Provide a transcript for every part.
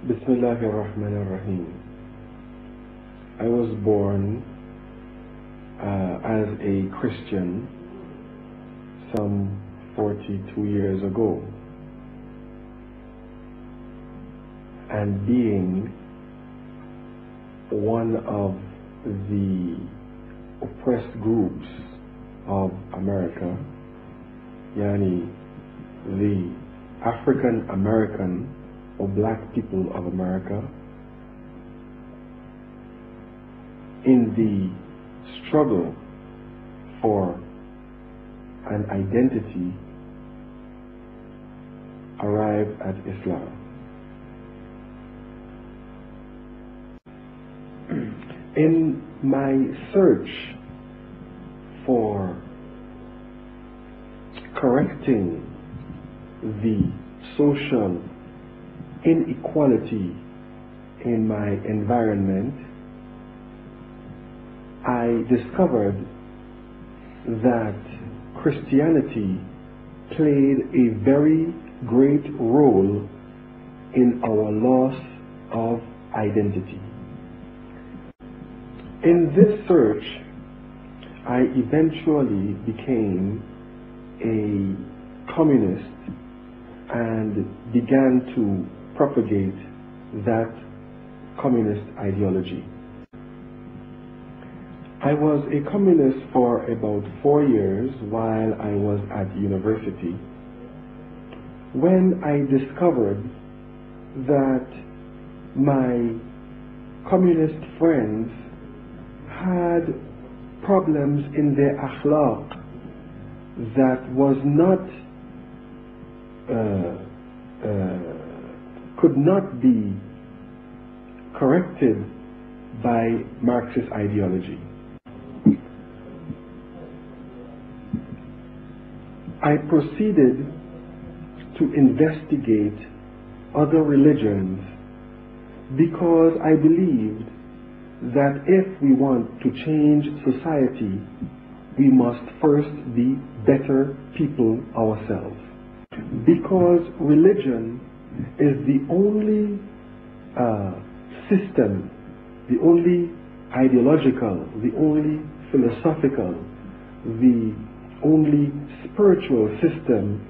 Bismillahir Rahmanir Rahim. I was born as a Christian some 42 years ago, and being one of the oppressed groups of America, yani the African American or black people of America, in the struggle for an identity, arrived at Islam. In my search for correcting the social inequality in my environment, I discovered that Christianity played a very great role in our loss of identity. In this search, I eventually became a communist and began to propagate that communist ideology. I was a communist for about 4 years while I was at university, when I discovered that my communist friends had problems in their akhlaq that was not could not be corrected by Marxist ideology. I proceeded to investigate other religions because I believed that if we want to change society, we must first be better people ourselves. Because religion is the only system, the only ideological, the only philosophical, the only spiritual system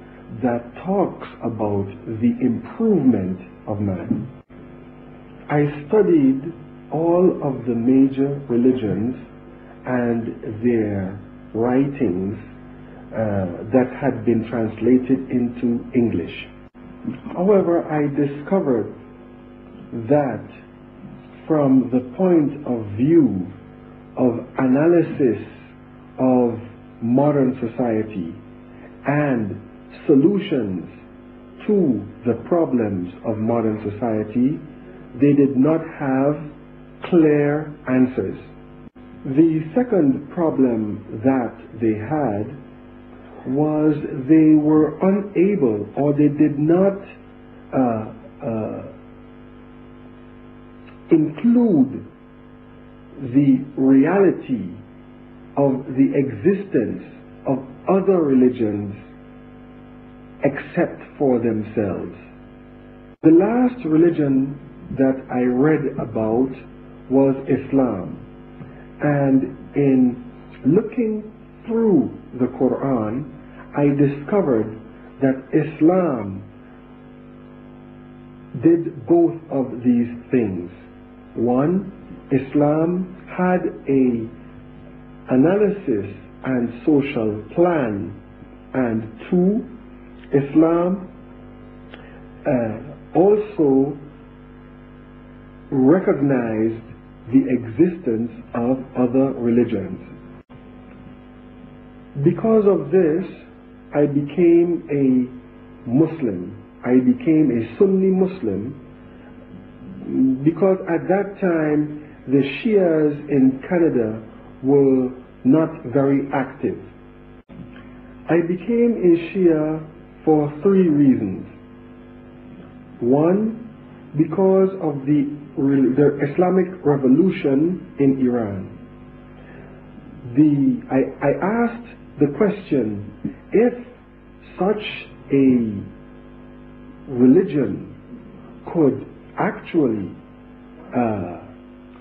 that talks about the improvement of man. I studied all of the major religions and their writings that had been translated into English. However, I discovered that from the point of view of analysis of modern society and solutions to the problems of modern society, they did not have clear answers. The second problem that they had was they were unable, or they did not include the reality of the existence of other religions except for themselves. The last religion that I read about was Islam, and in looking through the Quran, I discovered that Islam did both of these things. One, Islam had a analysis and social plan, and two, Islam also recognized the existence of other religions. Because of this, I became a Muslim. I became a Sunni Muslim because at that time the Shias in Canada were not very active. I became a Shia for 3 reasons. One, because of the Islamic revolution in Iran. I asked the question, if such a religion could actually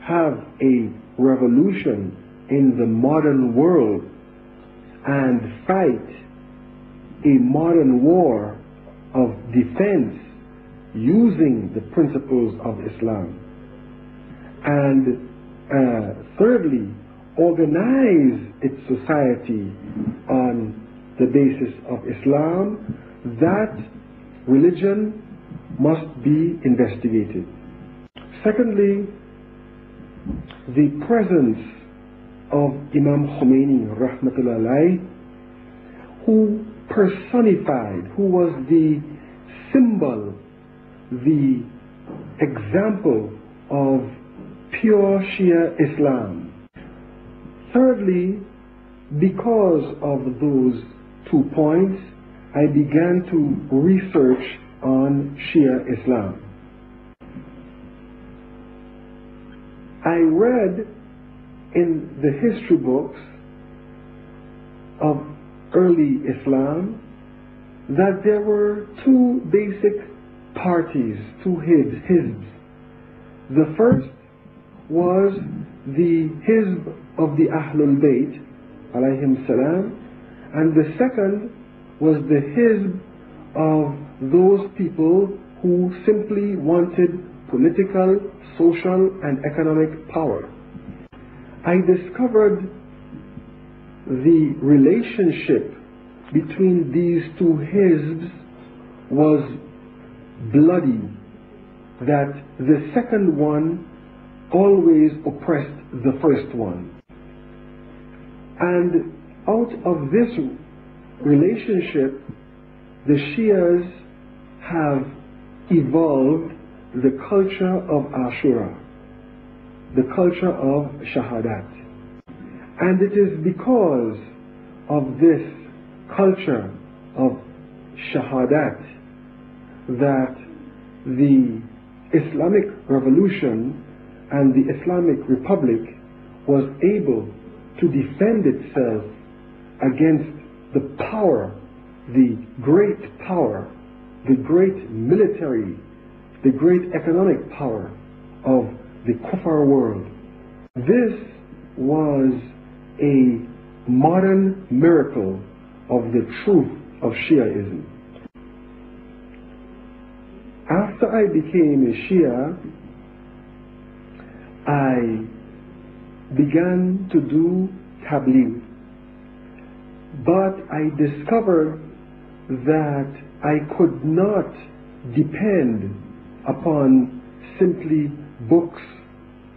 have a revolution in the modern world and fight a modern war of defense using the principles of Islam. And thirdly, organize its society on the basis of Islam, that religion must be investigated. Secondly, the presence of Imam Khomeini rahmatullah alayhi, who personified, who was the symbol, the example of pure Shia Islam. Thirdly, because of those 2 points, I began to research on Shia Islam. I read in the history books of early Islam that there were 2 basic parties, 2 hizbs. The first was the hizb of the Ahlul Bayt, alayhim salam, and the second was the hizb of those people who simply wanted political, social, and economic power. I discovered the relationship between these 2 hizbs was bloody, that the second one always oppressed the first one. And out of this relationship, the Shias have evolved the culture of Ashura, the culture of Shahadat. And it is because of this culture of Shahadat that the Islamic Revolution and the Islamic Republic was able to defend itself against the power, the great power, the great military, the great economic power of the Kuffar world. This was a modern miracle of the truth of Shiaism. After I became a Shia, I began to do Tabligh, but I discovered that I could not depend upon simply books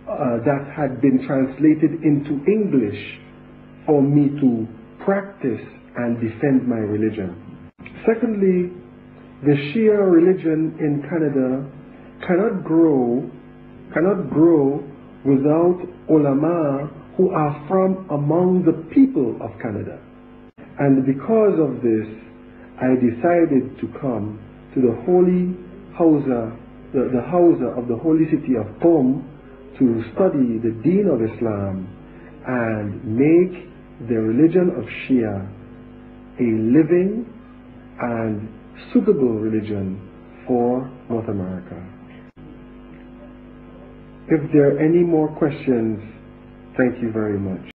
that had been translated into English for me to practice and defend my religion. Secondly, the Shia religion in Canada cannot grow without ulama who are from among the people of Canada. And because of this, I decided to come to the holy Hausa, the Hausa of the holy city of Qom, to study the Deen of Islam and make the religion of Shia a living and suitable religion for North America. If there are any more questions, thank you very much.